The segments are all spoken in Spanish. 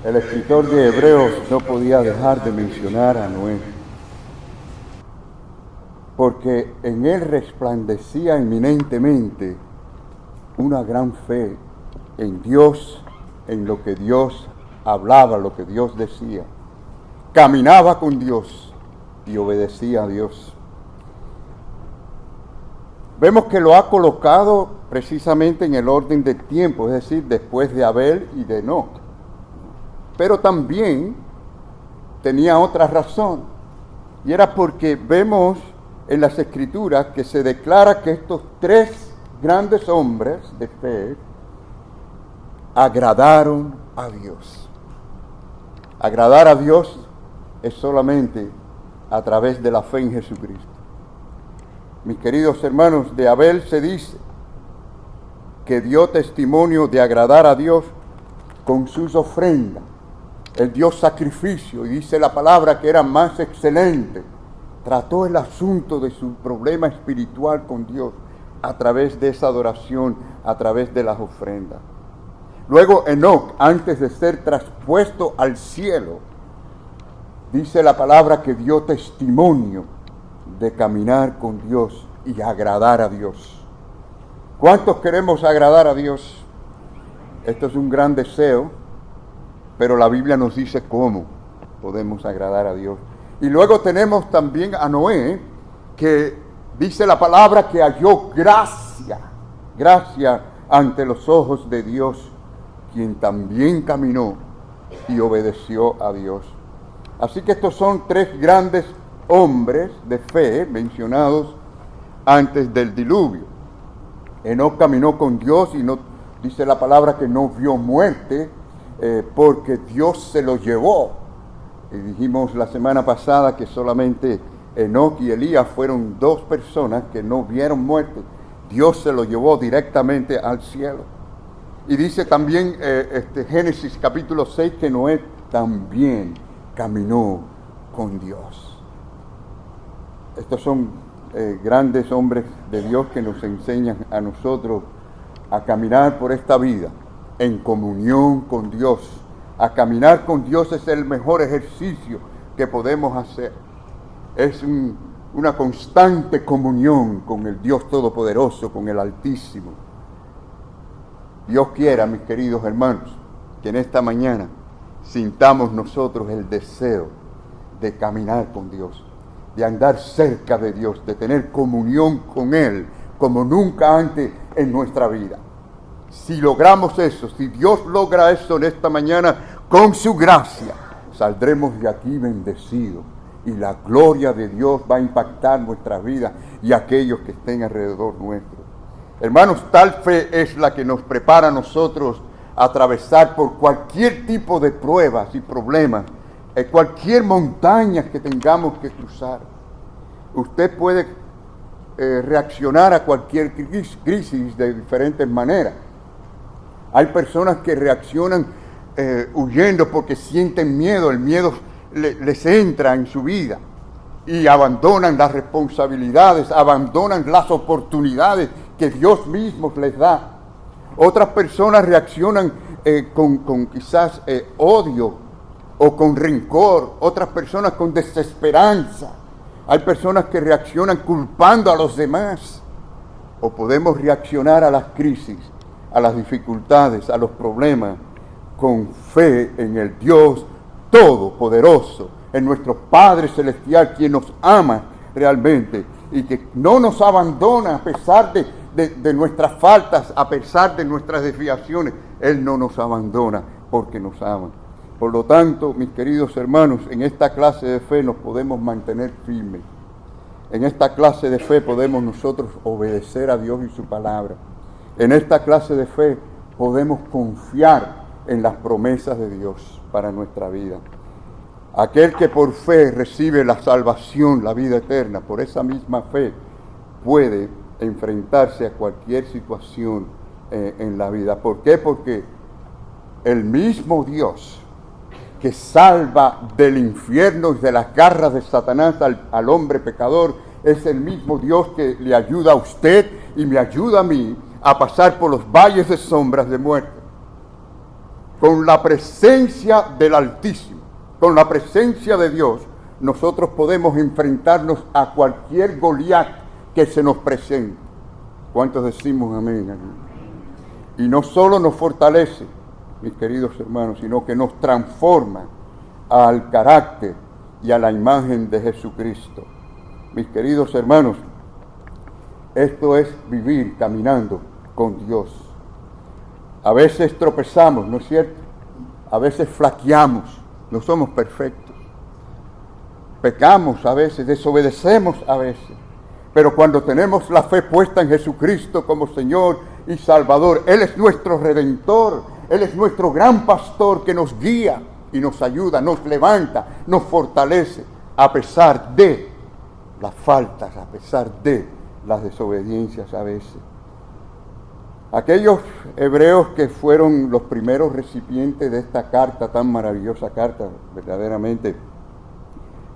El escritor de Hebreos no podía dejar de mencionar a Noé, porque en él resplandecía eminentemente una gran fe en Dios, en lo que Dios hablaba, lo que Dios decía. Caminaba con Dios y obedecía a Dios. Vemos que lo ha colocado precisamente en el orden del tiempo, es decir, después de Abel y de Enoc. Pero también tenía otra razón, y era porque vemos en las Escrituras que se declara que estos tres grandes hombres de fe agradaron a Dios. Agradar a Dios es solamente a través de la fe en Jesucristo. Mis queridos hermanos, de Abel se dice que dio testimonio de agradar a Dios con sus ofrendas. Él dio sacrificio y dice la palabra que era más excelente. Trató el asunto de su problema espiritual con Dios a través de esa adoración, a través de las ofrendas. Luego Enoc, antes de ser traspuesto al cielo, dice la palabra que dio testimonio de caminar con Dios y agradar a Dios. ¿Cuántos queremos agradar a Dios? Esto es un gran deseo, pero la Biblia nos dice cómo podemos agradar a Dios. Y luego tenemos también a Noé, que dice la palabra que halló gracia ante los ojos de Dios, quien también caminó y obedeció a Dios. Así que estos son tres grandes hombres de fe mencionados antes del diluvio. Enoc caminó con Dios y no dice la palabra que no vio muerte, porque Dios se lo llevó. Y dijimos la semana pasada que solamente Enoc y Elías fueron dos personas que no vieron muerte. Dios se lo llevó directamente al cielo. Y dice también Génesis capítulo 6 que Noé también caminó con Dios. Estos son grandes hombres de Dios que nos enseñan a nosotros a caminar por esta vida en comunión con Dios. A caminar con Dios es el mejor ejercicio que podemos hacer. Es una constante comunión con el Dios Todopoderoso, con el Altísimo. Dios quiera, mis queridos hermanos, que en esta mañana sintamos nosotros el deseo de caminar con Dios, de andar cerca de Dios, de tener comunión con Él como nunca antes en nuestra vida. Si logramos eso, si Dios logra eso en esta mañana, con su gracia, saldremos de aquí bendecidos y la gloria de Dios va a impactar nuestras vidas y aquellos que estén alrededor nuestro. Hermanos, tal fe es la que nos prepara a nosotros a atravesar por cualquier tipo de pruebas y problemas, cualquier montaña que tengamos que cruzar. Usted puede reaccionar a cualquier crisis de diferentes maneras. Hay personas que reaccionan huyendo porque sienten miedo, el miedo les entra en su vida y abandonan las responsabilidades, abandonan las oportunidades que Dios mismo les da. Otras personas reaccionan con quizás odio o con rencor, otras personas con desesperanza. Hay personas que reaccionan culpando a los demás. O podemos reaccionar a las crisis, a las dificultades, a los problemas, con fe en el Dios Todopoderoso, en nuestro Padre Celestial, quien nos ama realmente y que no nos abandona a pesar de nuestras faltas, a pesar de nuestras desviaciones. Él no nos abandona porque nos ama. Por lo tanto, mis queridos hermanos, en esta clase de fe nos podemos mantener firmes. En esta clase de fe podemos nosotros obedecer a Dios y su palabra. En esta clase de fe podemos confiar en las promesas de Dios para nuestra vida. Aquel que por fe recibe la salvación, la vida eterna, por esa misma fe puede enfrentarse a cualquier situación en la vida. ¿Por qué? Porque el mismo Dios que salva del infierno y de las garras de Satanás al hombre pecador es el mismo Dios que le ayuda a usted y me ayuda a mí a pasar por los valles de sombras de muerte. con la presencia del Altísimo, con la presencia de Dios, nosotros podemos enfrentarnos a cualquier Goliat que se nos presente. ¿Cuántos decimos amén? Y no solo nos fortalece, mis queridos hermanos, sino que nos transforma al carácter y a la imagen de Jesucristo. Mis queridos hermanos, esto es vivir caminando con Dios. A veces tropezamos, ¿no es cierto? A veces flaqueamos, no somos perfectos. Pecamos a veces, desobedecemos a veces. Pero cuando tenemos la fe puesta en Jesucristo como Señor y Salvador, Él es nuestro Redentor, Él es nuestro gran pastor que nos guía y nos ayuda, nos levanta, nos fortalece, a pesar de las faltas, a pesar de las desobediencias a veces. Aquellos hebreos que fueron los primeros recipientes de esta carta, tan maravillosa carta, verdaderamente,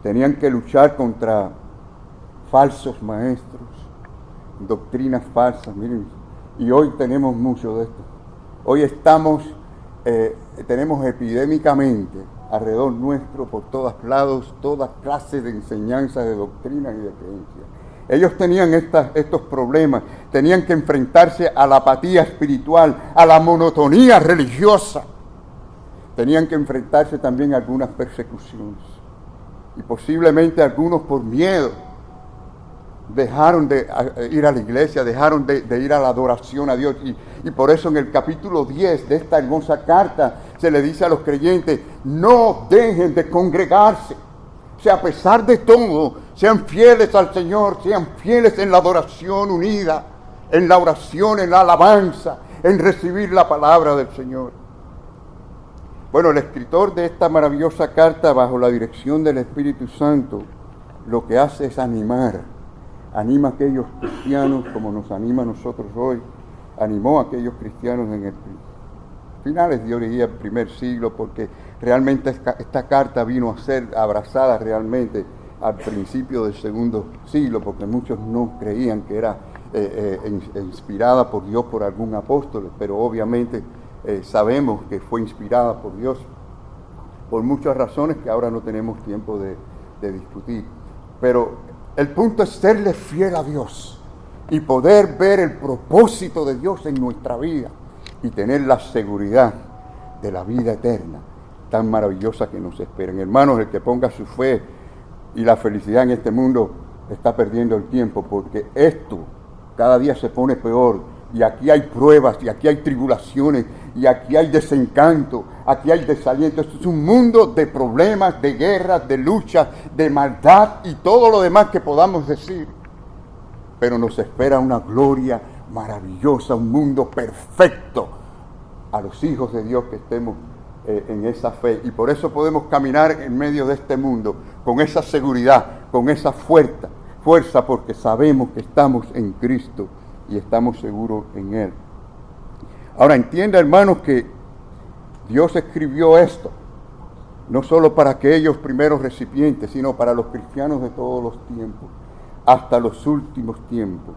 tenían que luchar contra falsos maestros, doctrinas falsas, miren, y hoy tenemos mucho de esto. Hoy tenemos epidémicamente alrededor nuestro, por todos lados, toda clase de enseñanzas, de doctrinas y de creencias. Ellos tenían estos problemas, tenían que enfrentarse a la apatía espiritual, a la monotonía religiosa. Tenían que enfrentarse también a algunas persecuciones. Y posiblemente algunos por miedo dejaron de ir a la iglesia, dejaron de ir a la adoración a Dios. Y por eso en el capítulo 10 de esta hermosa carta se le dice a los creyentes, no dejen de congregarse. O sea, a pesar de todo, sean fieles al Señor, sean fieles en la adoración unida, en la oración, en la alabanza, en recibir la palabra del Señor. Bueno, el escritor de esta maravillosa carta, bajo la dirección del Espíritu Santo, lo que hace es anima a aquellos cristianos como nos anima a nosotros hoy, animó a aquellos cristianos en el finales, yo diría, el primer siglo, porque realmente esta carta vino a ser abrazada realmente al principio del segundo siglo, porque muchos no creían que era inspirada por Dios por algún apóstol, pero obviamente sabemos que fue inspirada por Dios por muchas razones que ahora no tenemos tiempo de discutir. Pero el punto es serle fiel a Dios y poder ver el propósito de Dios en nuestra vida y tener la seguridad de la vida eterna tan maravillosa que nos espera. Hermanos, el que ponga su fe y la felicidad en este mundo está perdiendo el tiempo, porque esto cada día se pone peor, y aquí hay pruebas, y aquí hay tribulaciones, y aquí hay desencanto, aquí hay desaliento. Esto es un mundo de problemas, de guerras, de luchas, de maldad y todo lo demás que podamos decir. Pero nos espera una gloria maravillosa, un mundo perfecto a los hijos de Dios que estemos en esa fe. Y por eso podemos caminar en medio de este mundo con esa seguridad, con esa fuerza, porque sabemos que estamos en Cristo y estamos seguros en Él. Ahora entienda, hermanos, que Dios escribió esto no solo para aquellos primeros recipientes, sino para los cristianos de todos los tiempos, hasta los últimos tiempos,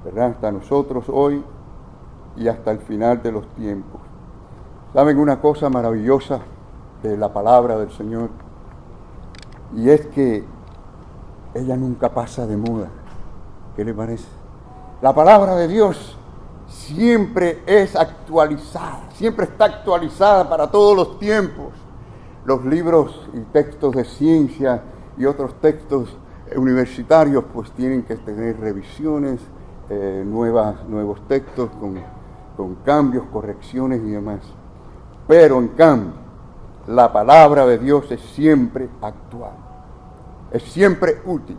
¿verdad? Hasta nosotros hoy y hasta el final de los tiempos. ¿Saben una cosa maravillosa de la palabra del Señor? Y es que ella nunca pasa de moda. ¿Qué le parece? La palabra de Dios siempre es actualizada, siempre está actualizada para todos los tiempos. Los libros y textos de ciencia y otros textos universitarios pues tienen que tener revisiones, nuevos textos con cambios, correcciones y demás. Pero en cambio, la palabra de Dios es siempre actual, es siempre útil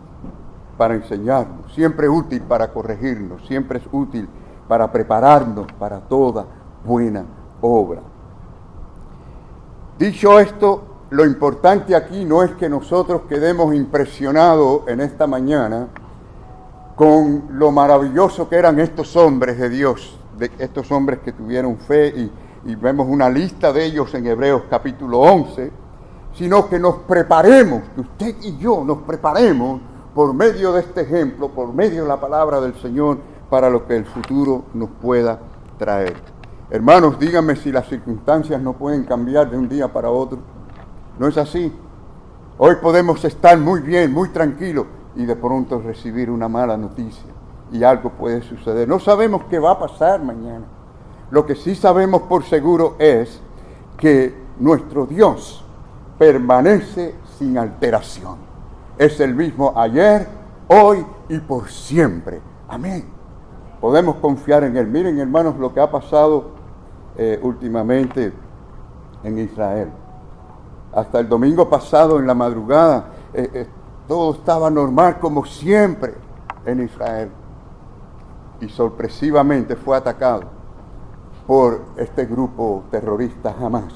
para enseñarnos, siempre útil para corregirnos, siempre es útil para prepararnos para toda buena obra. Dicho esto, lo importante aquí no es que nosotros quedemos impresionados en esta mañana con lo maravilloso que eran estos hombres de Dios, de estos hombres que tuvieron fe, y vemos una lista de ellos en Hebreos capítulo 11, sino que nos preparemos, que usted y yo nos preparemos por medio de este ejemplo, por medio de la palabra del Señor, para lo que el futuro nos pueda traer. Hermanos, díganme si las circunstancias no pueden cambiar de un día para otro. No es así. Hoy podemos estar muy bien, muy tranquilos, y de pronto recibir una mala noticia y algo puede suceder. No sabemos qué va a pasar mañana. Lo que sí sabemos por seguro es que nuestro Dios permanece sin alteración. Es el mismo ayer, hoy y por siempre. Amén. Podemos confiar en Él. Miren, hermanos, lo que ha pasado últimamente en Israel. Hasta el domingo pasado en la madrugada, todo estaba normal como siempre en Israel. Y sorpresivamente fue atacado por este grupo terrorista Hamas.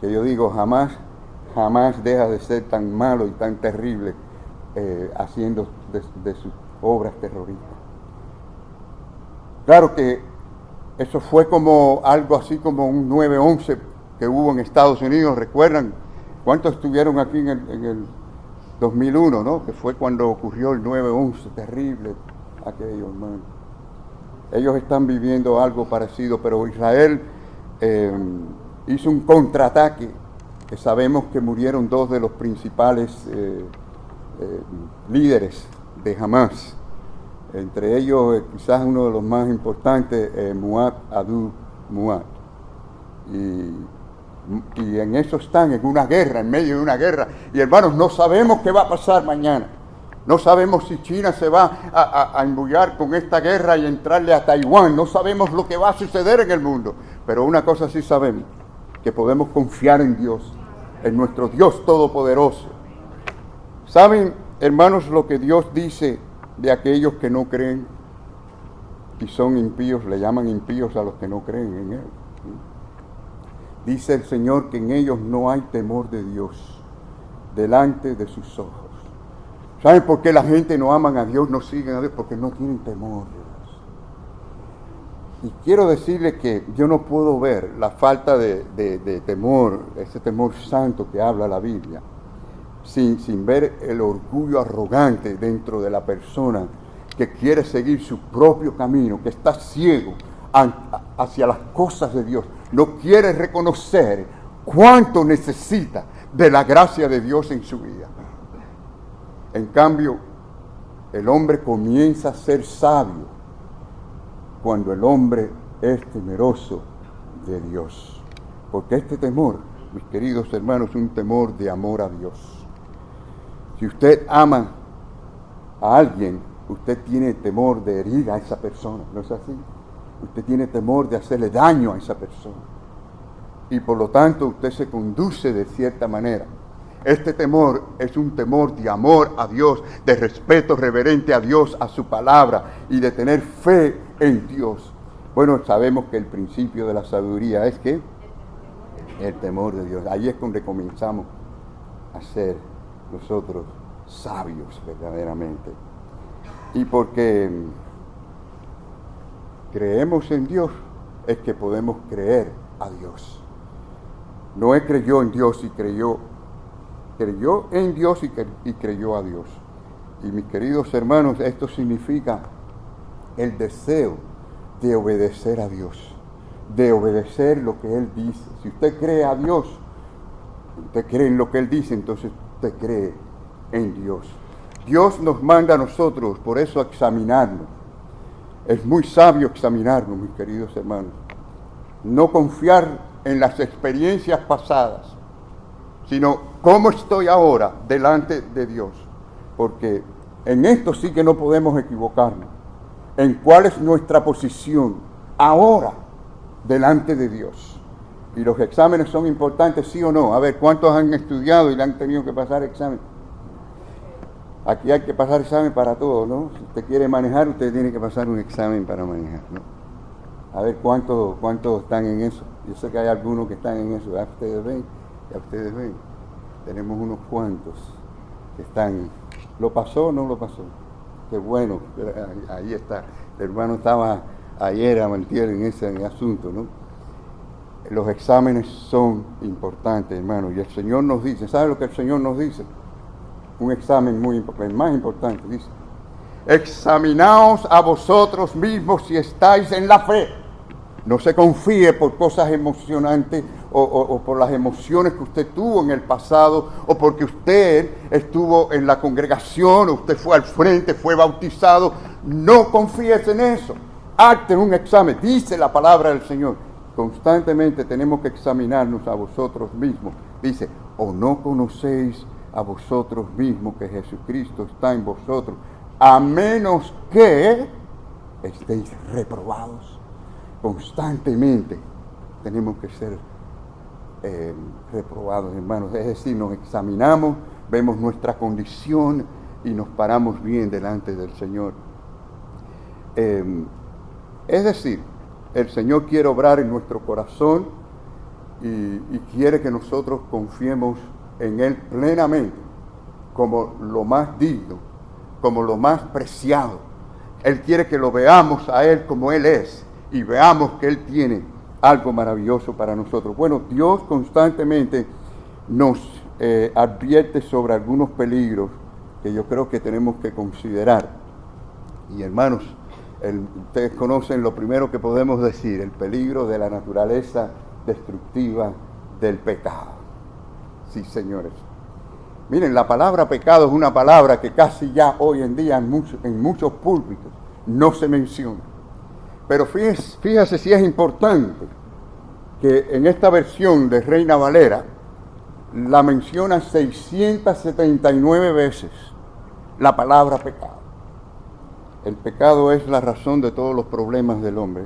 Que yo digo, jamás deja de ser tan malo y tan terrible haciendo de sus obras terroristas. Claro que eso fue como algo así como un 9/11 que hubo en Estados Unidos. ¿Recuerdan cuántos estuvieron aquí en el 2001, ¿no? Que fue cuando ocurrió el 9/11, terrible aquello, hermano. Ellos están viviendo algo parecido, pero Israel hizo un contraataque, que sabemos que murieron dos de los principales líderes de Hamas. Entre ellos, quizás uno de los más importantes, Muad Abu Muad. Y en eso están, en una guerra, en medio de una guerra. Y hermanos, no sabemos qué va a pasar mañana. No sabemos si China se va a embullar con esta guerra y entrarle a Taiwán. No sabemos lo que va a suceder en el mundo. Pero una cosa sí sabemos, que podemos confiar en Dios, en nuestro Dios Todopoderoso. ¿Saben, hermanos, lo que Dios dice de aquellos que no creen y son impíos? Le llaman impíos a los que no creen en Él. Dice el Señor que en ellos no hay temor de Dios delante de sus ojos. ¿Saben por qué la gente no aman a Dios, no siguen a Dios? Porque no tienen temor de Dios. Y quiero decirle que yo no puedo ver la falta de temor, ese temor santo que habla la Biblia, sin ver el orgullo arrogante dentro de la persona que quiere seguir su propio camino, que está ciego hacia las cosas de Dios. No quiere reconocer cuánto necesita de la gracia de Dios en su vida. En cambio, el hombre comienza a ser sabio cuando el hombre es temeroso de Dios. Porque este temor, mis queridos hermanos, es un temor de amor a Dios. Si usted ama a alguien, usted tiene temor de herir a esa persona, ¿no es así? Usted tiene temor de hacerle daño a esa persona. Y por lo tanto usted se conduce de cierta manera. Este temor es un temor de amor a Dios, de respeto reverente a Dios, a su palabra y de tener fe en Dios. Bueno, sabemos que el principio de la sabiduría es que el temor de Dios. Ahí es donde comenzamos a ser nosotros sabios verdaderamente. Y porque creemos en Dios es que podemos creer a Dios. Noé creyó en Dios y creyó en Dios y creyó a Dios. Y mis queridos hermanos, esto significa el deseo de obedecer a Dios, de obedecer lo que Él dice. Si usted cree a Dios, usted cree en lo que Él dice, entonces usted cree en Dios. Dios nos manda a nosotros, por eso, examinarnos. Es muy sabio examinarnos, mis queridos hermanos. No confiar en las experiencias pasadas, sino cómo estoy ahora delante de Dios. Porque en esto sí que no podemos equivocarnos. En cuál es nuestra posición ahora delante de Dios. Y los exámenes son importantes, sí o no. A ver, ¿cuántos han estudiado y le han tenido que pasar examen? Aquí hay que pasar examen para todo, ¿no? Si usted quiere manejar, usted tiene que pasar un examen para manejar, ¿no? A ver cuántos están en eso. Yo sé que hay algunos que están en eso. Ya ustedes ven. Tenemos unos cuantos que están. ¿Lo pasó o no lo pasó? Qué bueno, ahí está. El hermano estaba ayer a Mantier en ese asunto, ¿no? Los exámenes son importantes, hermano. Y el Señor nos dice, ¿sabe lo que el Señor nos dice? Un examen muy importante, el más importante, dice: examinaos a vosotros mismos si estáis en la fe. No se confíe por cosas emocionantes o por las emociones que usted tuvo en el pasado o porque usted estuvo en la congregación o usted fue al frente, fue bautizado. No confíes en eso. Hazte un examen. Dice la palabra del Señor. Constantemente tenemos que examinarnos a vosotros mismos. Dice, ¿o no conocéis a vosotros mismos que Jesucristo está en vosotros? A menos que estéis reprobados. Constantemente tenemos que ser reprobados, hermanos. Es decir, nos examinamos, vemos nuestra condición y nos paramos bien delante del Señor. Es decir, el Señor quiere obrar en nuestro corazón y quiere que nosotros confiemos en Él plenamente, como lo más digno, como lo más preciado. Él quiere que lo veamos a Él como Él es y veamos que Él tiene algo maravilloso para nosotros. Bueno, Dios constantemente nos advierte sobre algunos peligros que yo creo que tenemos que considerar. Y hermanos, ustedes conocen lo primero que podemos decir, el peligro de la naturaleza destructiva del pecado. Sí, señores. Miren, la palabra pecado es una palabra que casi ya hoy en día en muchos púlpitos no se menciona. Pero fíjese si es importante que en esta versión de Reina Valera la menciona 679 veces la palabra pecado. El pecado es la razón de todos los problemas del hombre.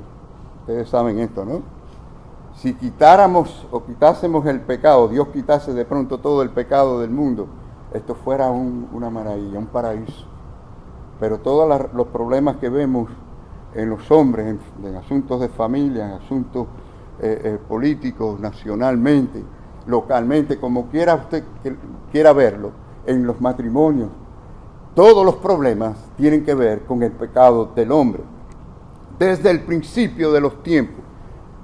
Ustedes saben esto, ¿no? Si quitáramos o quitásemos el pecado, Dios quitase de pronto todo el pecado del mundo, esto fuera una maravilla, un paraíso. Pero todos los problemas que vemos en los hombres, en asuntos de familia, en asuntos políticos, nacionalmente, localmente, como quiera usted quiera verlo, en los matrimonios, todos los problemas tienen que ver con el pecado del hombre. Desde el principio de los tiempos,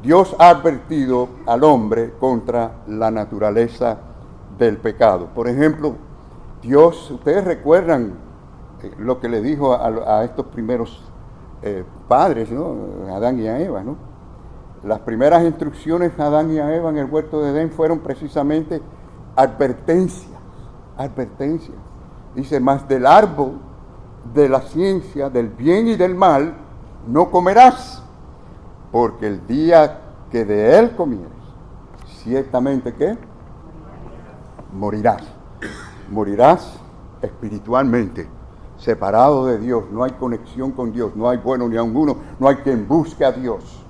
Dios ha advertido al hombre contra la naturaleza del pecado. Por ejemplo, Dios, ustedes recuerdan lo que le dijo a estos primeros padres, ¿no? A Adán y a Eva, ¿no? Las primeras instrucciones a Adán y a Eva en el huerto de Edén fueron precisamente advertencias. Dice, mas del árbol de la ciencia, del bien y del mal, no comerás, porque el día que de él comieres, ciertamente ¿qué? Morirás. Morirás espiritualmente, separado de Dios, no hay conexión con Dios, no hay bueno ni a uno, no hay quien busque a Dios.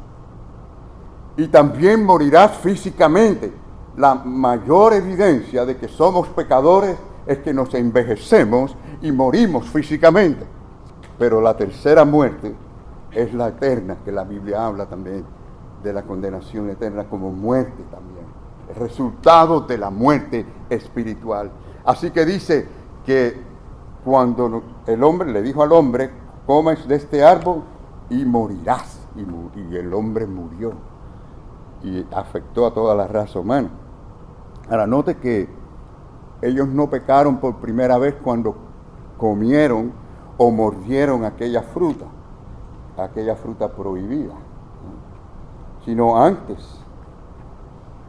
Y también morirás físicamente. La mayor evidencia de que somos pecadores es que nos envejecemos y morimos físicamente. Pero la tercera muerte es la eterna, que la Biblia habla también de la condenación eterna como muerte también. El resultado de la muerte espiritual. Así que dice que cuando el hombre le dijo al hombre, comes de este árbol y morirás. Y el hombre murió. Y afectó a toda la raza humana. Ahora, note que ellos no pecaron por primera vez cuando comieron o mordieron aquella fruta prohibida, ¿no? Sino antes.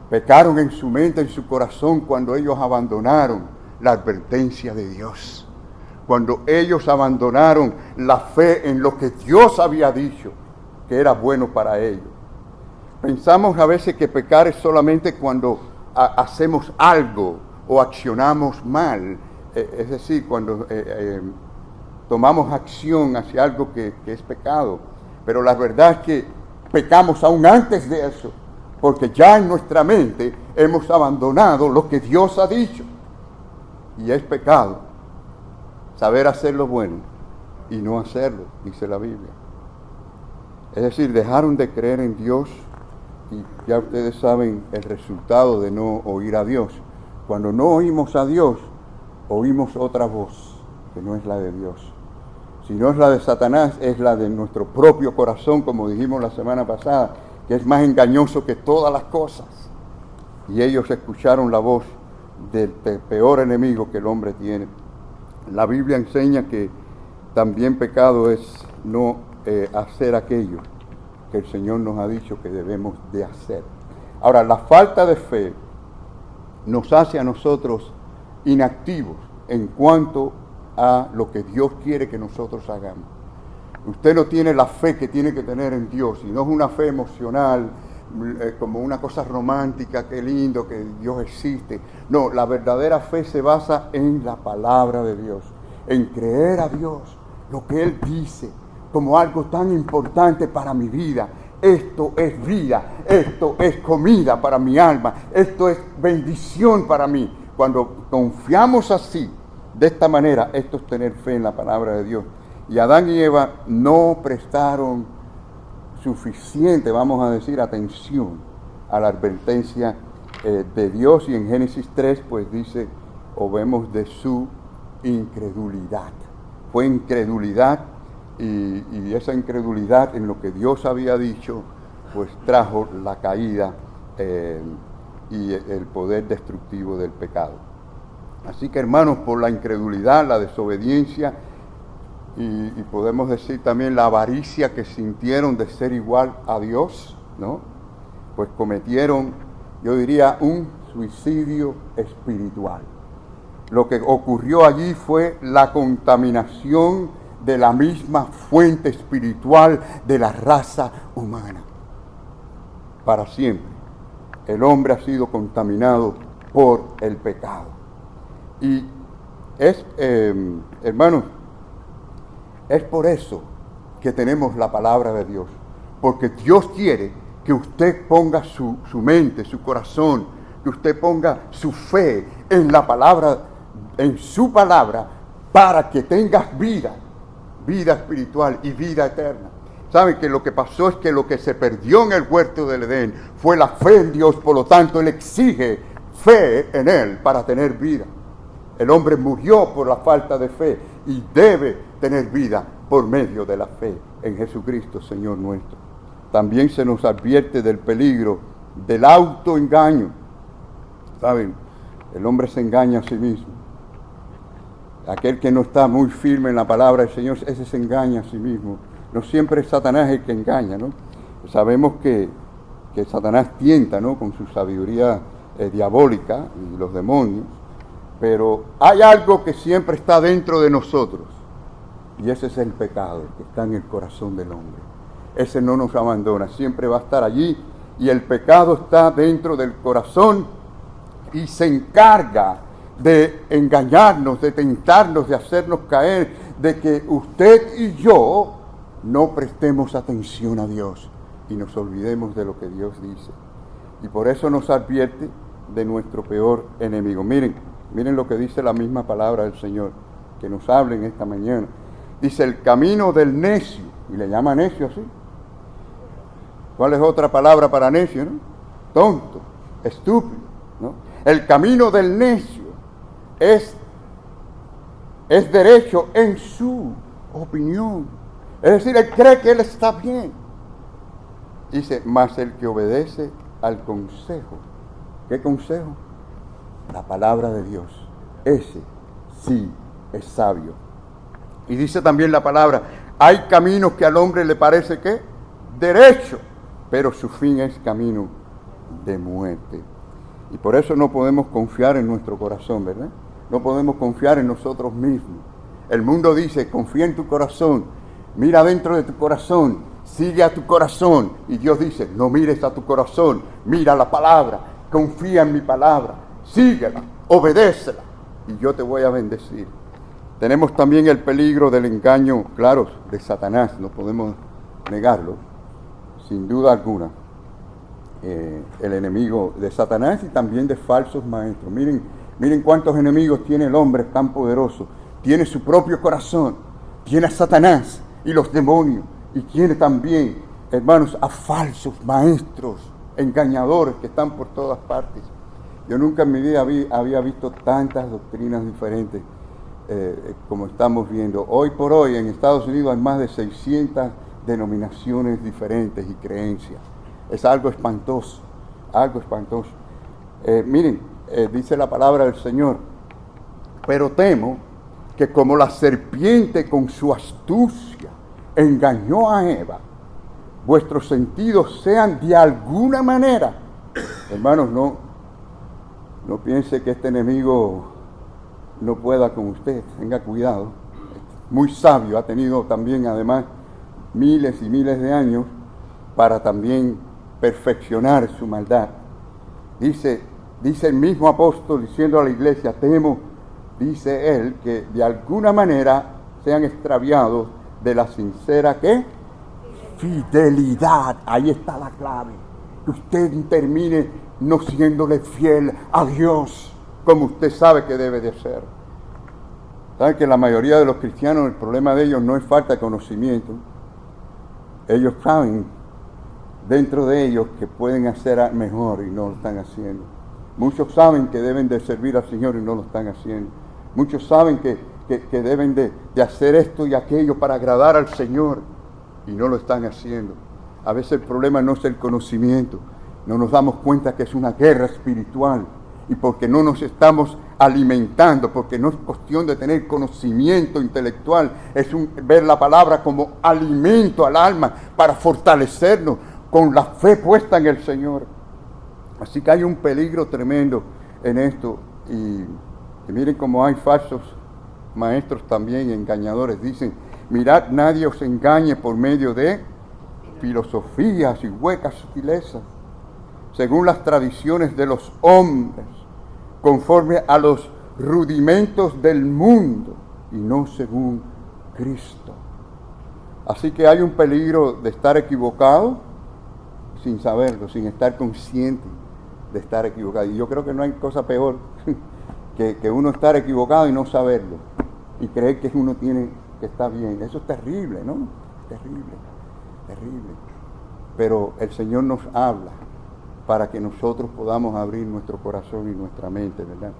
Pecaron en su mente, en su corazón, cuando ellos abandonaron la advertencia de Dios. Cuando ellos abandonaron la fe en lo que Dios había dicho que era bueno para ellos. Pensamos a veces que pecar es solamente cuando hacemos algo o accionamos mal, es decir, cuando tomamos acción hacia algo que es pecado. Pero la verdad es que pecamos aún antes de eso, porque ya en nuestra mente hemos abandonado lo que Dios ha dicho. Y es pecado saber hacer lo bueno y no hacerlo, dice la Biblia. Es decir, dejaron de creer en Dios. Y ya ustedes saben el resultado de no oír a Dios. Cuando no oímos a Dios, oímos otra voz, que no es la de Dios. Si no es la de Satanás, es la de nuestro propio corazón, como dijimos la semana pasada, que es más engañoso que todas las cosas. Y ellos escucharon la voz del peor enemigo que el hombre tiene. La Biblia enseña que también pecado es no hacer aquello que el Señor nos ha dicho que debemos de hacer. Ahora, la falta de fe nos hace a nosotros inactivos en cuanto a lo que Dios quiere que nosotros hagamos. Usted no tiene la fe que tiene que tener en Dios, y no es una fe emocional, como una cosa romántica, qué lindo que Dios existe. No, la verdadera fe se basa en la palabra de Dios, en creer a Dios, lo que Él dice, como algo tan importante para mi vida. Esto es vida, esto es comida para mi alma, esto es bendición para mí. Cuando confiamos así, de esta manera, esto es tener fe en la palabra de Dios. Y Adán y Eva no prestaron suficiente, vamos a decir, atención a la advertencia de Dios. Y en Génesis 3, pues dice, o vemos de su incredulidad. Fue incredulidad, y esa incredulidad en lo que Dios había dicho, pues trajo la caída y el poder destructivo del pecado. Así que, hermanos, por la incredulidad, la desobediencia y podemos decir también la avaricia que sintieron de ser igual a Dios, ¿no? Pues cometieron, yo diría, un suicidio espiritual. Lo que ocurrió allí fue la contaminación de la misma fuente espiritual de la raza humana. Para siempre, el hombre ha sido contaminado por el pecado. Y es, hermanos, es por eso que tenemos la palabra de Dios. Porque Dios quiere que usted ponga su mente, su corazón, que usted ponga su fe en la palabra, en su palabra, para que tengas vida espiritual y vida eterna. ¿Saben que lo que pasó es que lo que se perdió en el huerto del Edén fue la fe en Dios? Por lo tanto, Él exige fe en Él para tener vida. El hombre murió por la falta de fe y debe tener vida por medio de la fe en Jesucristo, Señor nuestro. También se nos advierte del peligro del autoengaño. ¿Saben? El hombre se engaña a sí mismo. Aquel que no está muy firme en la palabra del Señor, ese se engaña a sí mismo. No siempre es Satanás el que engaña, ¿no? Sabemos que Satanás tienta, ¿no?, con su sabiduría diabólica y los demonios, pero hay algo que siempre está dentro de nosotros, y ese es el pecado que está en el corazón del hombre. Ese no nos abandona, siempre va a estar allí, y el pecado está dentro del corazón y se encarga de engañarnos, de tentarnos, de hacernos caer, de que usted y yo no prestemos atención a Dios y nos olvidemos de lo que Dios dice. Y por eso nos advierte de nuestro peor enemigo. Miren lo que dice la misma palabra del Señor, que nos habla en esta mañana. Dice, el camino del necio, y le llama necio así. ¿Cuál es otra palabra para necio, no? Tonto, estúpido, ¿no? El camino del necio es derecho en su opinión. Es decir, él cree que él está bien. Dice, mas el que obedece al consejo. ¿Qué consejo? La palabra de Dios. Ese sí es sabio. Y dice también la palabra, hay caminos que al hombre le parece que derecho, pero su fin es camino de muerte. Y por eso no podemos confiar en nuestro corazón, ¿verdad? No podemos confiar en nosotros mismos. El mundo dice, confía en tu corazón, mira dentro de tu corazón, sigue a tu corazón. Y Dios dice, no mires a tu corazón, mira la palabra, confía en mi palabra, síguela, obedécela, y yo te voy a bendecir. Tenemos también el peligro del engaño, claro, de Satanás, no podemos negarlo, sin duda alguna. El enemigo de Satanás y también de falsos maestros. Miren cuántos enemigos tiene el hombre tan poderoso. Tiene su propio corazón, tiene a Satanás y los demonios, y tiene también, hermanos, a falsos maestros, engañadores que están por todas partes. Yo nunca en mi vida había visto tantas doctrinas diferentes como estamos viendo. Hoy por hoy en Estados Unidos hay más de 600 denominaciones diferentes y creencias. Es algo espantoso, algo espantoso. Dice la palabra del Señor, pero temo que como la serpiente con su astucia engañó a Eva, vuestros sentidos sean de alguna manera. Hermanos, no piense que este enemigo no pueda con usted, tenga cuidado. Muy sabio, ha tenido también además miles y miles de años para también perfeccionar su maldad. Dice el mismo apóstol diciendo a la iglesia, temo, dice él, que de alguna manera sean extraviados de la sincera, ¿qué? Fidelidad. Ahí está la clave. Que usted termine no siéndole fiel a Dios como usted sabe que debe de ser. ¿Saben que la mayoría de los cristianos, el problema de ellos no es falta de conocimiento? Ellos saben dentro de ellos que pueden hacer mejor y no lo están haciendo. Muchos saben que deben de servir al Señor y no lo están haciendo. Muchos saben que deben de hacer esto y aquello para agradar al Señor y no lo están haciendo. A veces el problema no es el conocimiento. No nos damos cuenta que es una guerra espiritual y porque no nos estamos alimentando, porque no es cuestión de tener conocimiento intelectual, es ver la palabra como alimento al alma para fortalecernos con la fe puesta en el Señor. Así que hay un peligro tremendo en esto y miren cómo hay falsos maestros también engañadores. Dicen, mirad, nadie os engañe por medio de filosofías y huecas sutilezas, según las tradiciones de los hombres, conforme a los rudimentos del mundo y no según Cristo. Así que hay un peligro de estar equivocado sin saberlo, sin estar consciente de estar equivocado. Y yo creo que no hay cosa peor que uno estar equivocado y no saberlo y creer que uno tiene que estar bien. Eso es terrible, ¿no? Terrible, terrible. Pero el Señor nos habla para que nosotros podamos abrir nuestro corazón y nuestra mente, ¿verdad?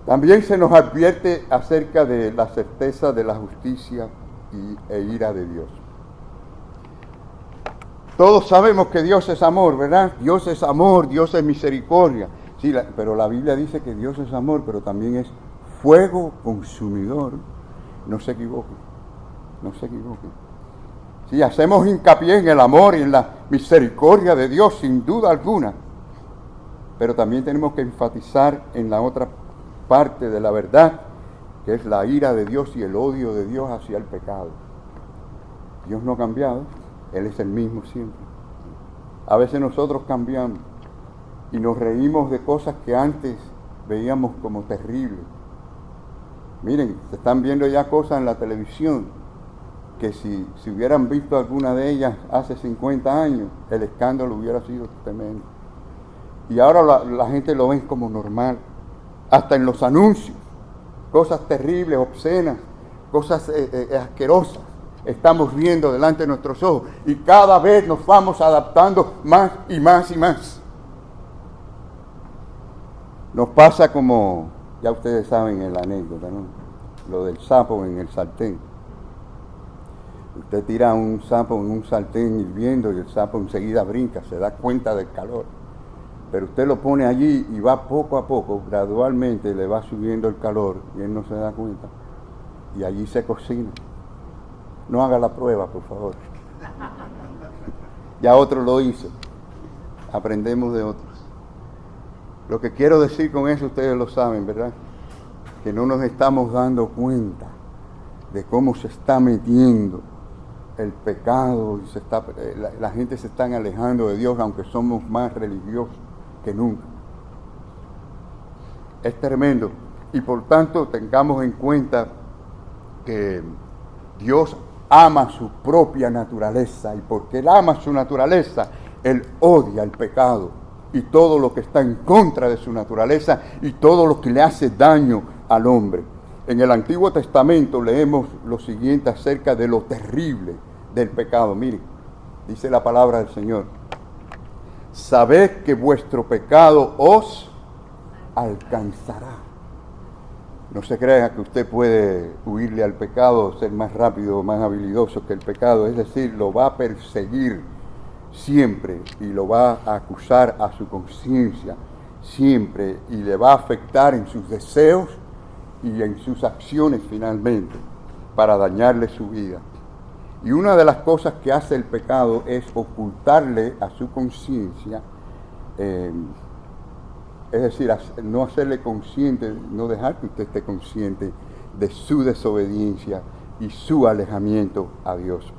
También se nos advierte acerca de la certeza de la justicia e ira de Dios. Todos sabemos que Dios es amor, ¿verdad? Dios es amor, Dios es misericordia. Sí, pero la Biblia dice que Dios es amor, pero también es fuego consumidor. No se equivoquen, no se equivoquen. Sí, hacemos hincapié en el amor y en la misericordia de Dios, sin duda alguna. Pero también tenemos que enfatizar en la otra parte de la verdad, que es la ira de Dios y el odio de Dios hacia el pecado. Dios no ha cambiado, Él es el mismo siempre. A veces nosotros cambiamos y nos reímos de cosas que antes veíamos como terribles. Miren, se están viendo ya cosas en la televisión que si hubieran visto alguna de ellas hace 50 años, el escándalo hubiera sido tremendo. Y ahora la gente lo ve como normal, hasta en los anuncios, cosas terribles, obscenas, cosas asquerosas, estamos viendo delante de nuestros ojos y cada vez nos vamos adaptando más y más y más. Nos pasa como, ya ustedes saben la anécdota, ¿no? Lo del sapo en el sartén. Usted tira un sapo en un sartén hirviendo y el sapo enseguida brinca, se da cuenta del calor. Pero usted lo pone allí y va poco a poco, gradualmente le va subiendo el calor y él no se da cuenta. Y allí se cocina. No haga la prueba, por favor. Ya otro lo hizo. Aprendemos de otros. Lo que quiero decir con eso, ustedes lo saben, ¿verdad? Que no nos estamos dando cuenta de cómo se está metiendo el pecado y la gente se está alejando de Dios, aunque somos más religiosos que nunca. Es tremendo. Y por tanto, tengamos en cuenta que Dios ama su propia naturaleza, y porque Él ama su naturaleza, Él odia el pecado y todo lo que está en contra de su naturaleza y todo lo que le hace daño al hombre. En el Antiguo Testamento leemos lo siguiente acerca de lo terrible del pecado. Miren, dice la palabra del Señor: sabed que vuestro pecado os alcanzará. No se crea que usted puede huirle al pecado, ser más rápido, más habilidoso que el pecado. Es decir, lo va a perseguir siempre y lo va a acusar a su conciencia siempre y le va a afectar en sus deseos y en sus acciones finalmente para dañarle su vida. Y una de las cosas que hace el pecado es ocultarle a su conciencia, es decir, no hacerle consciente, no dejar que usted esté consciente de su desobediencia y su alejamiento a Dios.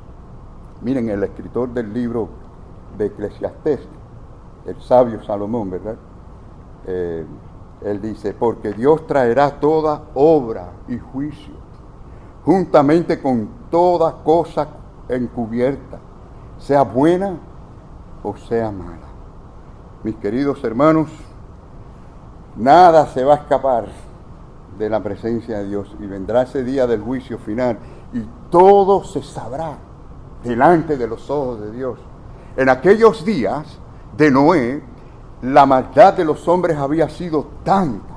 Miren, el escritor del libro de Eclesiastés, el sabio Salomón, ¿verdad? Él dice, porque Dios traerá toda obra y juicio, juntamente con toda cosa encubierta, sea buena o sea mala. Mis queridos hermanos, nada se va a escapar de la presencia de Dios, y vendrá ese día del juicio final y todo se sabrá delante de los ojos de Dios. En aquellos días de Noé, la maldad de los hombres había sido tanta.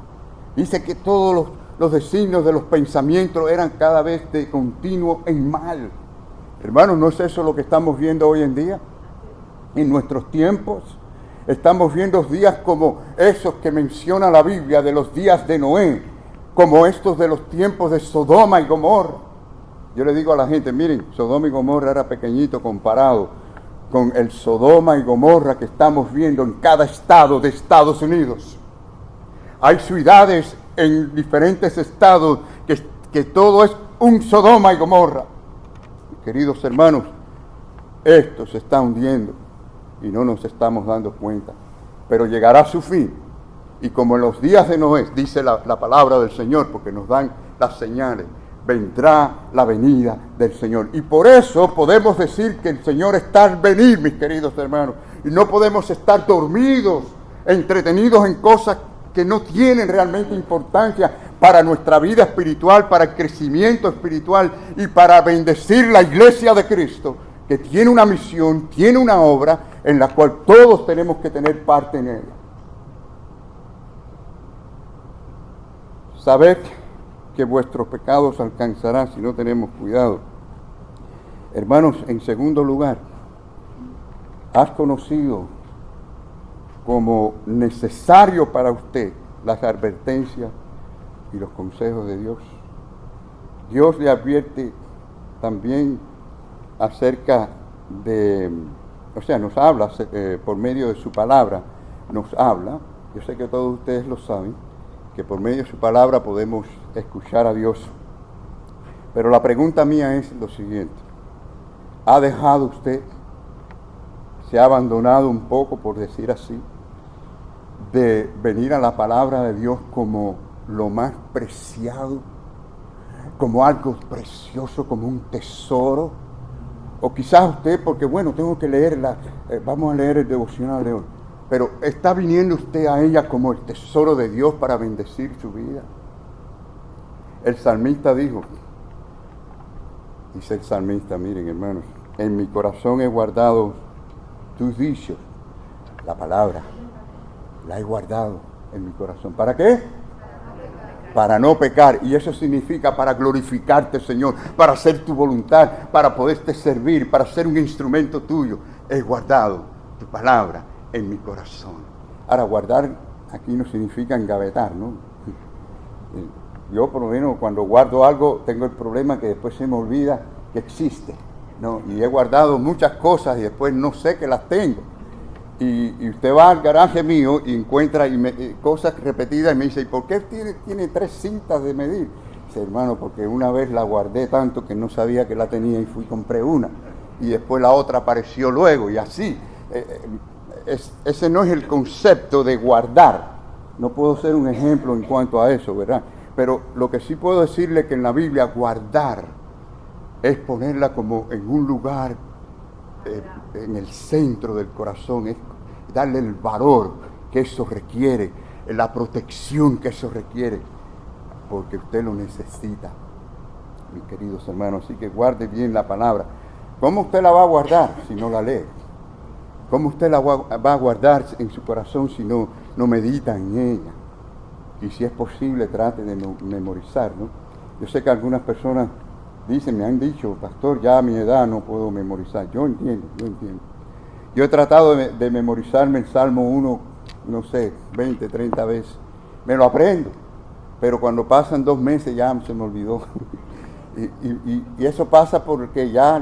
Dice que todos los designios de los pensamientos eran cada vez de continuo en mal. Hermanos, ¿no es eso lo que estamos viendo hoy en día? En nuestros tiempos estamos viendo días como esos que menciona la Biblia, de los días de Noé, como estos de los tiempos de Sodoma y Gomorra. Yo le digo a la gente, miren, Sodoma y Gomorra era pequeñito comparado con el Sodoma y Gomorra que estamos viendo en cada estado de Estados Unidos. Hay ciudades en diferentes estados que todo es un Sodoma y Gomorra. Queridos hermanos, esto se está hundiendo y no nos estamos dando cuenta, pero llegará a su fin. Y como en los días de Noé, dice la palabra del Señor, porque nos dan las señales, vendrá la venida del Señor. Y por eso podemos decir que el Señor está al venir, mis queridos hermanos. Y no podemos estar dormidos, entretenidos en cosas que no tienen realmente importancia para nuestra vida espiritual, para el crecimiento espiritual y para bendecir la iglesia de Cristo, que tiene una misión, tiene una obra en la cual todos tenemos que tener parte en ella. Sabed que vuestros pecados alcanzarán si no tenemos cuidado. Hermanos, en segundo lugar, ¿has conocido como necesario para usted las advertencias y los consejos de Dios? Dios le advierte también acerca de, nos habla por medio de su palabra, nos habla. Yo sé que todos ustedes lo saben, que por medio de su palabra podemos escuchar a Dios. Pero la pregunta mía es lo siguiente: ¿ha dejado usted, se ha abandonado un poco, por decir así, de venir a la palabra de Dios como lo más preciado, como algo precioso, como un tesoro? O quizás usted, porque tengo que leerla, vamos a leer el devocional de hoy, pero ¿está viniendo usted a ella como el tesoro de Dios para bendecir su vida? El salmista dice el salmista, miren hermanos, en mi corazón he guardado tus dichos, la palabra, la he guardado en mi corazón. ¿Para qué? Para no pecar. Y eso significa para glorificarte, Señor, para hacer tu voluntad, para poderte servir, para ser un instrumento tuyo. He guardado tu palabra en mi corazón. Ahora, guardar aquí no significa engavetar, ¿no? Yo por lo menos cuando guardo algo tengo el problema que después se me olvida que existe, ¿no? Y he guardado muchas cosas y después no sé que las tengo. Y usted va al garaje mío y encuentra cosas repetidas y me dice, ¿y por qué tiene 3 cintas de medir? Dice, hermano, porque una vez la guardé tanto que no sabía que la tenía y fui y compré una. Y después la otra apareció luego y así. Ese no es el concepto de guardar. No puedo ser un ejemplo en cuanto a eso, ¿verdad? Pero lo que sí puedo decirle que en la Biblia guardar es ponerla como en un lugar, en el centro del corazón, es darle el valor que eso requiere, la protección que eso requiere, porque usted lo necesita, mis queridos hermanos. Así que guarde bien la palabra. ¿Cómo usted la va a guardar si no la lee? ¿Cómo usted la va a guardar en su corazón si no medita en ella? Y si es posible, trate de memorizar, ¿no? Yo sé que algunas personas me han dicho, pastor, ya a mi edad no puedo memorizar. Yo entiendo. Yo he tratado de memorizarme el Salmo 1, 20, 30 veces. Me lo aprendo, pero cuando pasan 2 meses ya se me olvidó. y eso pasa porque ya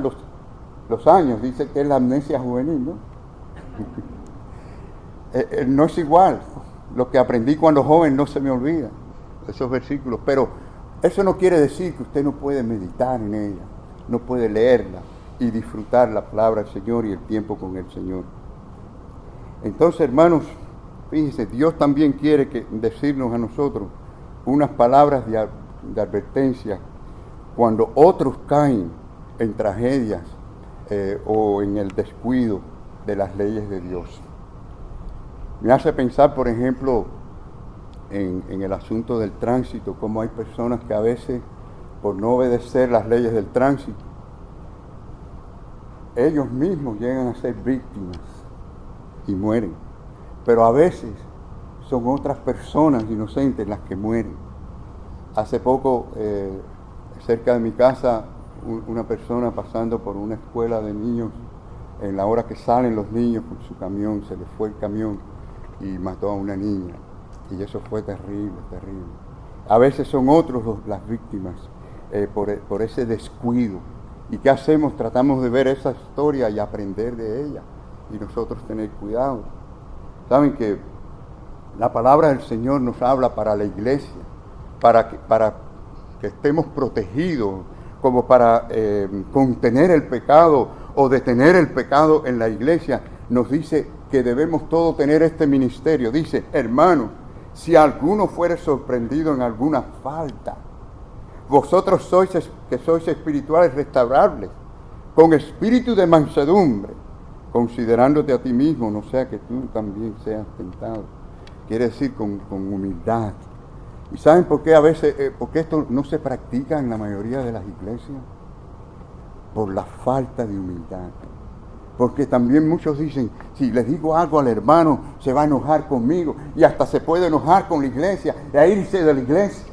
los años, dice que es la amnesia juvenil, ¿no? No es igual. Lo que aprendí cuando joven no se me olvida, esos versículos. Pero eso no quiere decir que usted no puede meditar en ella, no puede leerla y disfrutar la palabra del Señor y el tiempo con el Señor. Entonces, hermanos, fíjense, Dios también quiere decirnos a nosotros unas palabras de advertencia cuando otros caen en tragedias o en el descuido de las leyes de Dios. Me hace pensar, por ejemplo, en el asunto del tránsito, cómo hay personas que a veces, por no obedecer las leyes del tránsito, ellos mismos llegan a ser víctimas y mueren. Pero a veces son otras personas inocentes las que mueren. Hace poco, cerca de mi casa, una persona pasando por una escuela de niños, en la hora que salen los niños con su camión, se les fue el camión y mató a una niña. Y eso fue terrible, terrible. A veces son otros las víctimas por ese descuido. ¿Y qué hacemos? Tratamos de ver esa historia y aprender de ella. Y nosotros tener cuidado. Saben que la palabra del Señor nos habla para la iglesia, para que estemos protegidos, como para contener el pecado o detener el pecado en la iglesia. Nos dice que debemos todos tener este ministerio. Dice, hermanos, si alguno fuere sorprendido en alguna falta, vosotros sois espirituales, restaurables, con espíritu de mansedumbre, considerándote a ti mismo, no sea que tú también seas tentado. Quiere decir con humildad. ¿Y saben por qué a veces, porque esto no se practica en la mayoría de las iglesias? Por la falta de humildad. Porque también muchos dicen, si les digo algo al hermano, se va a enojar conmigo, y hasta se puede enojar con la iglesia, e irse de la iglesia.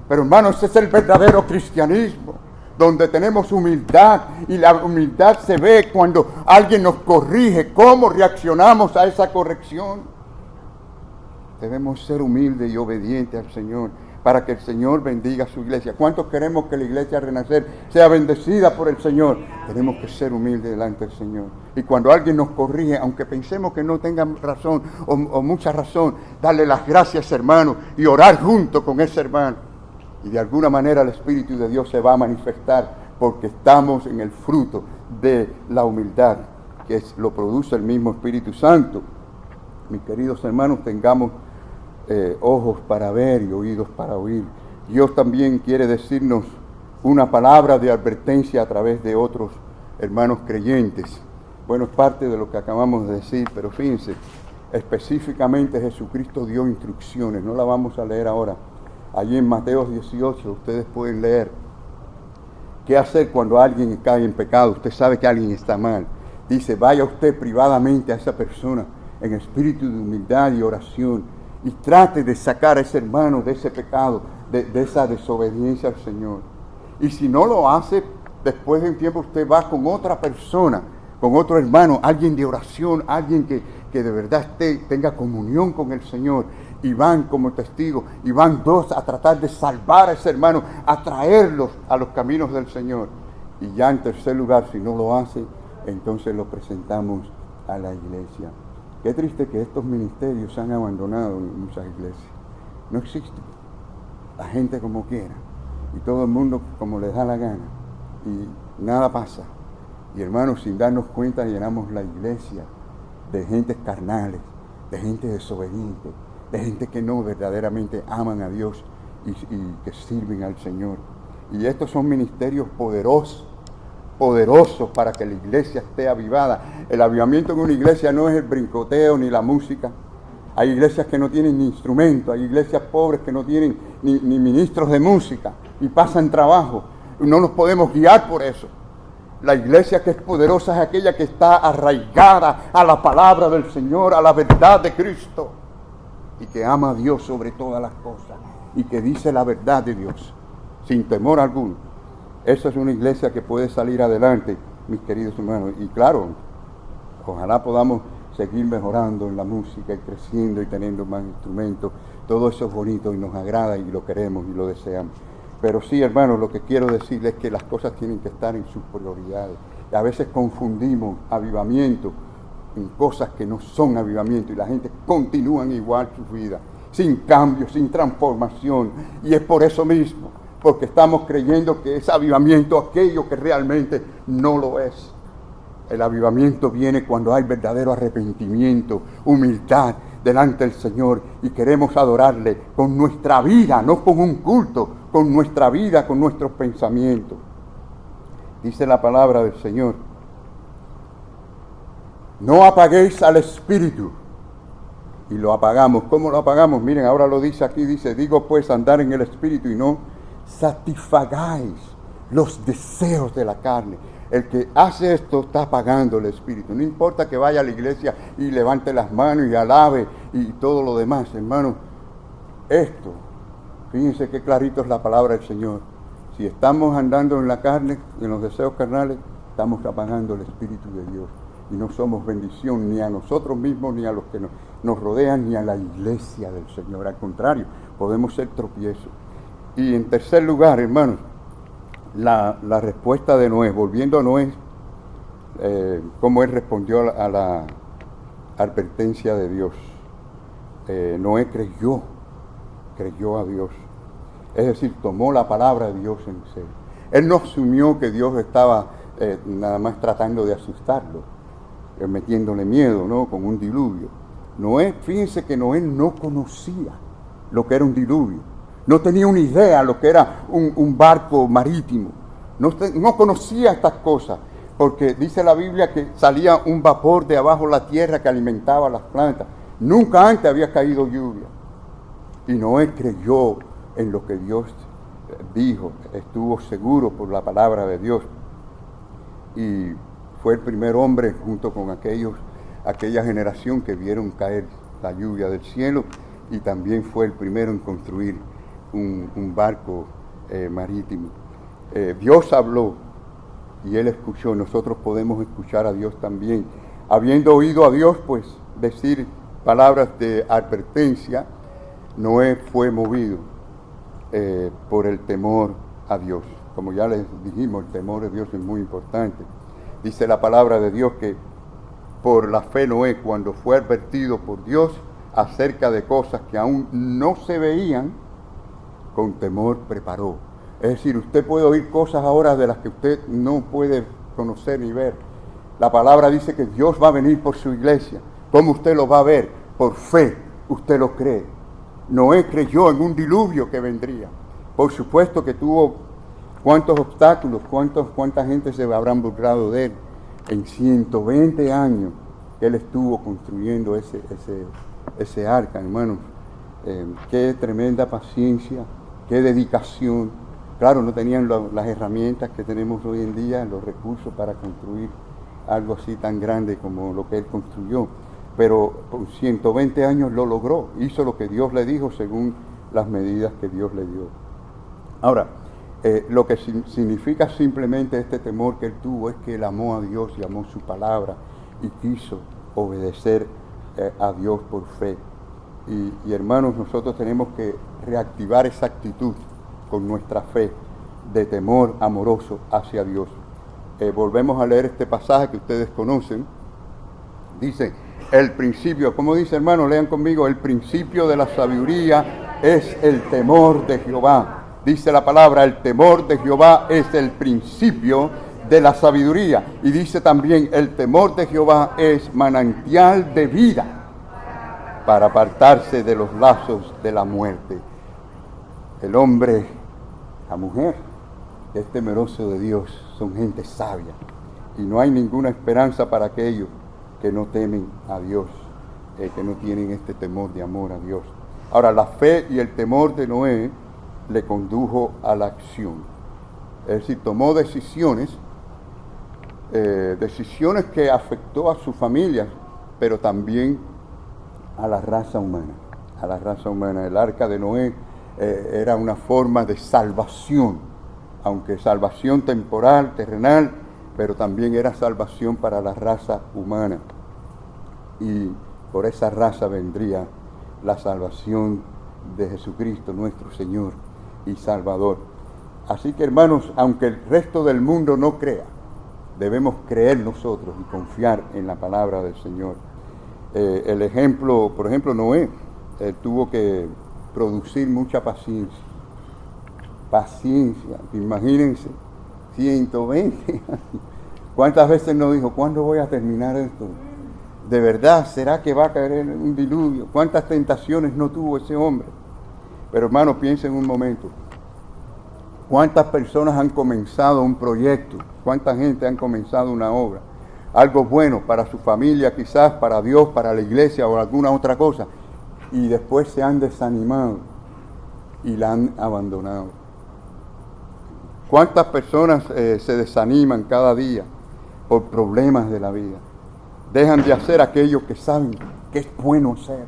Pero hermanos, ese es el verdadero cristianismo, donde tenemos humildad, y la humildad se ve cuando alguien nos corrige, cómo reaccionamos a esa corrección. Debemos ser humildes y obedientes al Señor, para que el Señor bendiga a su iglesia. ¿Cuántos queremos que la iglesia Renacer sea bendecida por el Señor? Tenemos que ser humildes delante del Señor. Y cuando alguien nos corrige, aunque pensemos que no tenga razón o mucha razón, darle las gracias, hermano, y orar junto con ese hermano. Y de alguna manera el Espíritu de Dios se va a manifestar, porque estamos en el fruto de la humildad, que lo produce el mismo Espíritu Santo. Mis queridos hermanos, tengamos ojos para ver y oídos para oír. Dios también quiere decirnos una palabra de advertencia a través de otros hermanos creyentes. Bueno, es parte de lo que acabamos de decir, pero fíjense, específicamente Jesucristo dio instrucciones, no la vamos a leer ahora. Allí en Mateo 18 ustedes pueden leer qué hacer cuando alguien cae en pecado. Usted sabe que alguien está mal. Dice, vaya usted privadamente a esa persona en espíritu de humildad y oración, y trate de sacar a ese hermano de ese pecado, de esa desobediencia al Señor. Y si no lo hace, después de un tiempo usted va con otra persona, con otro hermano, alguien de oración, alguien que de verdad tenga comunión con el Señor, y van como testigos, y van dos a tratar de salvar a ese hermano, a traerlos a los caminos del Señor. Y ya en tercer lugar, si no lo hace, entonces lo presentamos a la iglesia. Qué triste que estos ministerios se han abandonado en muchas iglesias. No existen. La gente como quiera. Y todo el mundo como les da la gana. Y nada pasa. Y hermanos, sin darnos cuenta, llenamos la iglesia de gentes carnales, de gente desobediente, de gente que no verdaderamente aman a Dios y que sirven al Señor. Y estos son ministerios poderosos para que la iglesia esté avivada. El avivamiento en una iglesia no es el brincoteo ni la música. Hay iglesias que no tienen ni instrumentos, hay iglesias pobres que no tienen ni ministros de música y pasan trabajo. No nos podemos guiar por eso. La iglesia que es poderosa es aquella que está arraigada a la palabra del Señor, a la verdad de Cristo, y que ama a Dios sobre todas las cosas, y que dice la verdad de Dios, sin temor alguno. Esa es una iglesia que puede salir adelante, mis queridos hermanos. Y claro, ojalá podamos seguir mejorando en la música y creciendo y teniendo más instrumentos. Todo eso es bonito y nos agrada y lo queremos y lo deseamos. Pero sí, hermanos, lo que quiero decirles es que las cosas tienen que estar en sus prioridades. Y a veces confundimos avivamiento en cosas que no son avivamiento y la gente continúa igual su vida, sin cambio, sin transformación. Y es por eso mismo, porque estamos creyendo que es avivamiento aquello que realmente no lo es. El avivamiento viene cuando hay verdadero arrepentimiento, humildad delante del Señor y queremos adorarle con nuestra vida, no con un culto, con nuestra vida, con nuestros pensamientos. Dice la palabra del Señor: no apaguéis al Espíritu. Y lo apagamos. ¿Cómo lo apagamos? Miren, ahora lo dice aquí, dice: digo pues, andar en el Espíritu y no satisfagáis los deseos de la carne. El que hace esto está apagando el Espíritu. No importa que vaya a la iglesia y levante las manos y alabe y todo lo demás, hermano. Esto, fíjense qué clarito es la palabra del Señor. Si estamos andando en la carne, en los deseos carnales, estamos apagando el Espíritu de Dios. Y no somos bendición ni a nosotros mismos, ni a los que nos rodean, ni a la iglesia del Señor. Al contrario, podemos ser tropiezos. Y en tercer lugar, hermanos, la respuesta de Noé, volviendo a Noé, cómo él respondió a la advertencia de Dios. Noé creyó a Dios. Es decir, tomó la palabra de Dios en serio. Él no asumió que Dios estaba nada más tratando de asustarlo, metiéndole miedo, ¿no?, con un diluvio. Noé, fíjense que Noé no conocía lo que era un diluvio. No tenía una idea de lo que era un barco marítimo. No conocía estas cosas, porque dice la Biblia que salía un vapor de abajo de la tierra que alimentaba las plantas. Nunca antes había caído lluvia. Y Noé creyó en lo que Dios dijo, estuvo seguro por la palabra de Dios. Y fue el primer hombre junto con aquella generación que vieron caer la lluvia del cielo, y también fue el primero en construir un barco marítimo. Dios habló y él escuchó. Nosotros podemos escuchar a Dios también. Habiendo oído a Dios, pues, decir palabras de advertencia, Noé fue movido por el temor a Dios. Como ya les dijimos, el temor de Dios es muy importante. Dice la palabra de Dios que por la fe Noé, cuando fue advertido por Dios acerca de cosas que aún no se veían, con temor preparó. Es decir, usted puede oír cosas ahora de las que usted no puede conocer ni ver. La palabra dice que Dios va a venir por su iglesia. ¿Cómo usted lo va a ver? Por fe, usted lo cree. Noé creyó en un diluvio que vendría. Por supuesto que tuvo cuántos obstáculos, cuánta gente se habrán burlado de él. En 120 años que él estuvo construyendo ese arca, hermanos. Qué tremenda paciencia, qué dedicación. Claro, no tenían las herramientas que tenemos hoy en día, los recursos para construir algo así tan grande como lo que él construyó. Pero por 120 años lo logró, hizo lo que Dios le dijo según las medidas que Dios le dio. Ahora, lo que significa simplemente este temor que él tuvo es que él amó a Dios y amó su palabra y quiso obedecer a Dios por fe. Y hermanos, nosotros tenemos que reactivar esa actitud con nuestra fe de temor amoroso hacia Dios. Volvemos a leer este pasaje que ustedes conocen. Dice, el principio, ¿cómo dice, hermano? Lean conmigo: el principio de la sabiduría es el temor de Jehová. Dice la palabra, el temor de Jehová es el principio de la sabiduría. Y dice también, el temor de Jehová es manantial de vida para apartarse de los lazos de la muerte. El hombre, la mujer, que es temeroso de Dios, son gente sabia. Y no hay ninguna esperanza para aquellos que no temen a Dios, que no tienen este temor de amor a Dios. Ahora, la fe y el temor de Noé le condujo a la acción. Es decir, tomó decisiones que afectó a su familia, pero también a la raza humana. A la raza humana. El arca de Noé era una forma de salvación, aunque salvación temporal, terrenal, pero también era salvación para la raza humana. Y por esa raza vendría la salvación de Jesucristo, nuestro Señor y Salvador. Así que, hermanos, aunque el resto del mundo no crea, debemos creer nosotros y confiar en la palabra del Señor. El ejemplo, por ejemplo, Noé tuvo que producir mucha paciencia. Paciencia, imagínense, 120 años. ¿Cuántas veces nos dijo, ¿cuándo voy a terminar esto? ¿De verdad será que va a caer en un diluvio? ¿Cuántas tentaciones no tuvo ese hombre? Pero hermano, piensen un momento. ¿Cuántas personas han comenzado un proyecto? ¿Cuánta gente han comenzado una obra? Algo bueno para su familia, quizás para Dios, para la iglesia o alguna otra cosa. Y después se han desanimado y la han abandonado. ¿Cuántas personas se desaniman cada día por problemas de la vida? Dejan de hacer aquello que saben que es bueno hacer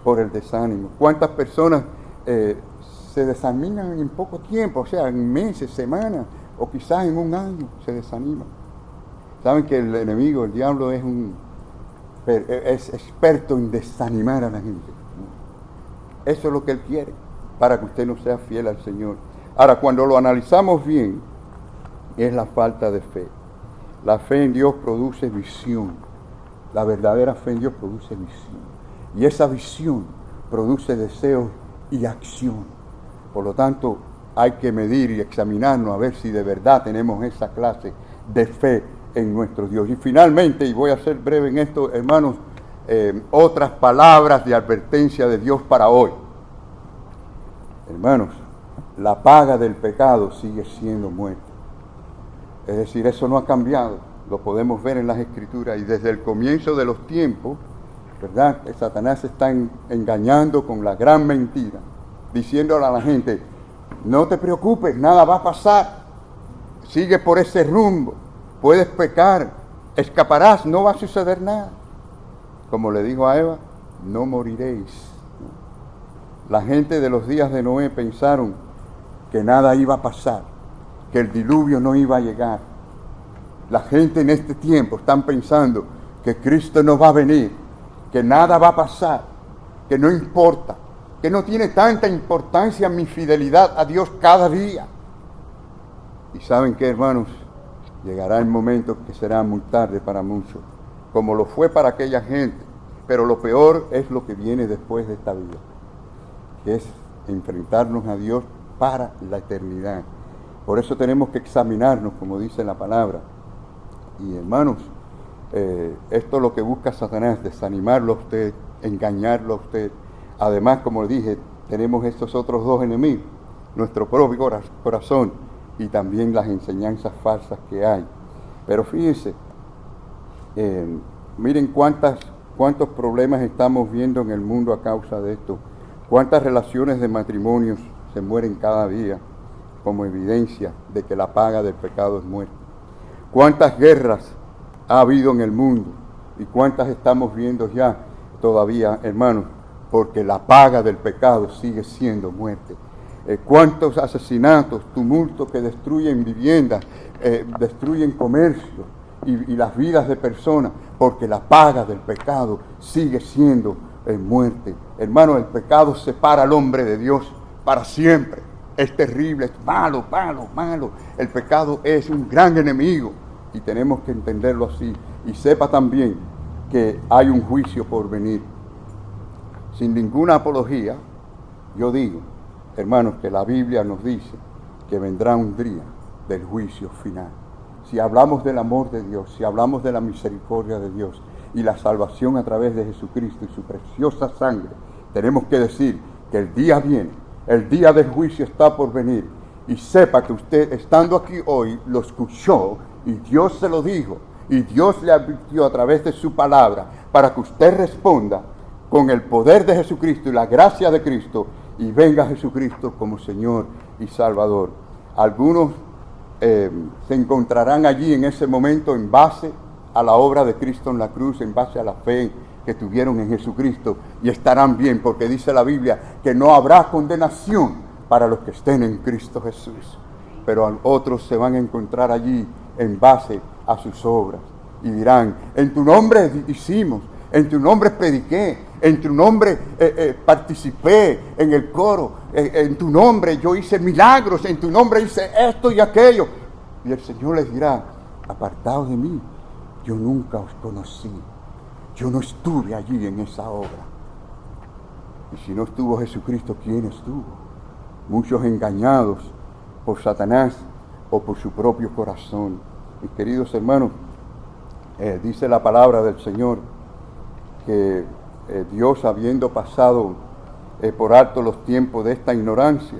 por el desánimo. ¿Cuántas personas se desaniman en poco tiempo? O sea, en meses, semanas o quizás en un año se desaniman. Saben que el enemigo, el diablo, es experto en desanimar a la gente. Eso es lo que él quiere, para que usted no sea fiel al Señor. Ahora, cuando lo analizamos bien, es la falta de fe. La fe en Dios produce visión. La verdadera fe en Dios produce visión. Y esa visión produce deseos y acción. Por lo tanto, hay que medir y examinarnos a ver si de verdad tenemos esa clase de fe en nuestro Dios. Y finalmente, y voy a ser breve en esto, hermanos, otras palabras de advertencia de Dios para hoy. Hermanos, la paga del pecado sigue siendo muerte. Es decir, eso no ha cambiado. Lo podemos ver en las Escrituras. Y desde el comienzo de los tiempos, ¿verdad? Satanás está engañando con la gran mentira, diciéndole a la gente, no te preocupes, nada va a pasar. Sigue por ese rumbo. Puedes pecar, escaparás, no va a suceder nada. Como le dijo a Eva, no moriréis. La gente de los días de Noé pensaron que nada iba a pasar, que el diluvio no iba a llegar. La gente en este tiempo están pensando que Cristo no va a venir, que nada va a pasar, que no importa, que no tiene tanta importancia mi fidelidad a Dios cada día. Y ¿saben qué, hermanos? Llegará el momento que será muy tarde para muchos, como lo fue para aquella gente. Pero lo peor es lo que viene después de esta vida, que es enfrentarnos a Dios para la eternidad. Por eso tenemos que examinarnos, como dice la palabra. Y hermanos, esto es lo que busca Satanás, desanimarlo a usted, engañarlo a usted. Además, como dije, tenemos estos otros dos enemigos, nuestro propio corazón y también las enseñanzas falsas que hay. Pero fíjense, miren cuántos problemas estamos viendo en el mundo a causa de esto. Cuántas relaciones de matrimonios se mueren cada día como evidencia de que la paga del pecado es muerte. Cuántas guerras ha habido en el mundo y cuántas estamos viendo ya todavía, hermanos, porque la paga del pecado sigue siendo muerte. Cuántos asesinatos, tumultos que destruyen viviendas, destruyen comercios y las vidas de personas, porque la paga del pecado sigue siendo muerte. Hermano, el pecado separa al hombre de Dios para siempre. Es terrible, es malo, malo, malo. El pecado es un gran enemigo y tenemos que entenderlo así. Y sepa también que hay un juicio por venir. Sin ninguna apología, yo digo, hermanos, que la Biblia nos dice que vendrá un día del juicio final. Si hablamos del amor de Dios, si hablamos de la misericordia de Dios y la salvación a través de Jesucristo y su preciosa sangre, tenemos que decir que el día viene, el día del juicio está por venir. Y sepa que usted, estando aquí hoy, lo escuchó y Dios se lo dijo y Dios le advirtió a través de su palabra para que usted responda con el poder de Jesucristo y la gracia de Cristo y venga Jesucristo como Señor y Salvador. Algunos se encontrarán allí en ese momento en base a la obra de Cristo en la cruz, en base a la fe que tuvieron en Jesucristo, y estarán bien, porque dice la Biblia que no habrá condenación para los que estén en Cristo Jesús. Pero otros se van a encontrar allí en base a sus obras y dirán, en tu nombre hicimos, en tu nombre prediqué, en tu nombre participé en el coro, en tu nombre yo hice milagros, en tu nombre hice esto y aquello. Y el Señor les dirá, apartaos de mí, yo nunca os conocí. Yo no estuve allí en esa obra. Y si no estuvo Jesucristo, ¿quién estuvo? Muchos engañados por Satanás o por su propio corazón. Mis queridos hermanos, dice la palabra del Señor que Dios, habiendo pasado por alto los tiempos de esta ignorancia,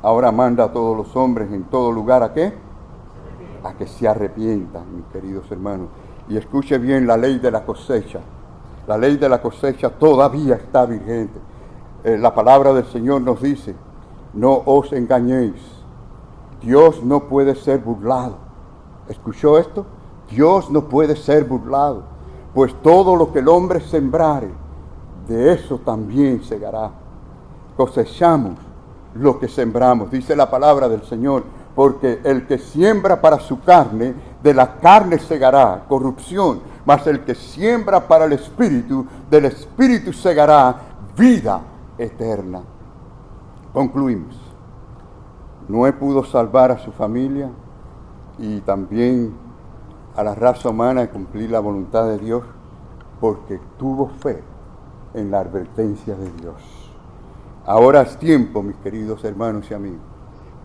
ahora manda a todos los hombres en todo lugar ¿a qué? A que se arrepientan, mis queridos hermanos. Y escuche bien la ley de la cosecha. La ley de la cosecha todavía está vigente. La palabra del Señor nos dice, no os engañéis. Dios no puede ser burlado. ¿Escuchó esto? Dios no puede ser burlado. Pues todo lo que el hombre sembrare, de eso también segará. Cosechamos lo que sembramos, dice la palabra del Señor, porque el que siembra para su carne, de la carne segará corrupción, mas el que siembra para el Espíritu, del Espíritu segará vida eterna. Concluimos. Noé pudo salvar a su familia y también a la raza humana de cumplir la voluntad de Dios, porque tuvo fe en la advertencia de Dios. Ahora es tiempo, mis queridos hermanos y amigos,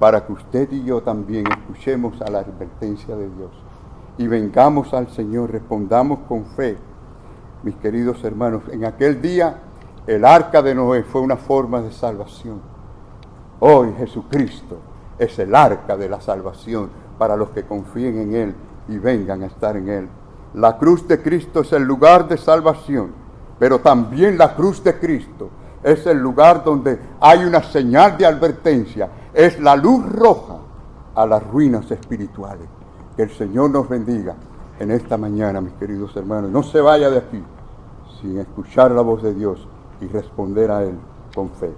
para que usted y yo también escuchemos a la advertencia de Dios y vengamos al Señor, respondamos con fe. Mis queridos hermanos, en aquel día el arca de Noé fue una forma de salvación. Hoy Jesucristo es el arca de la salvación para los que confíen en Él y vengan a estar en Él. La cruz de Cristo es el lugar de salvación, pero también la cruz de Cristo es el lugar donde hay una señal de advertencia, es la luz roja a las ruinas espirituales. Que el Señor nos bendiga en esta mañana, mis queridos hermanos. No se vaya de aquí sin escuchar la voz de Dios y responder a Él con fe.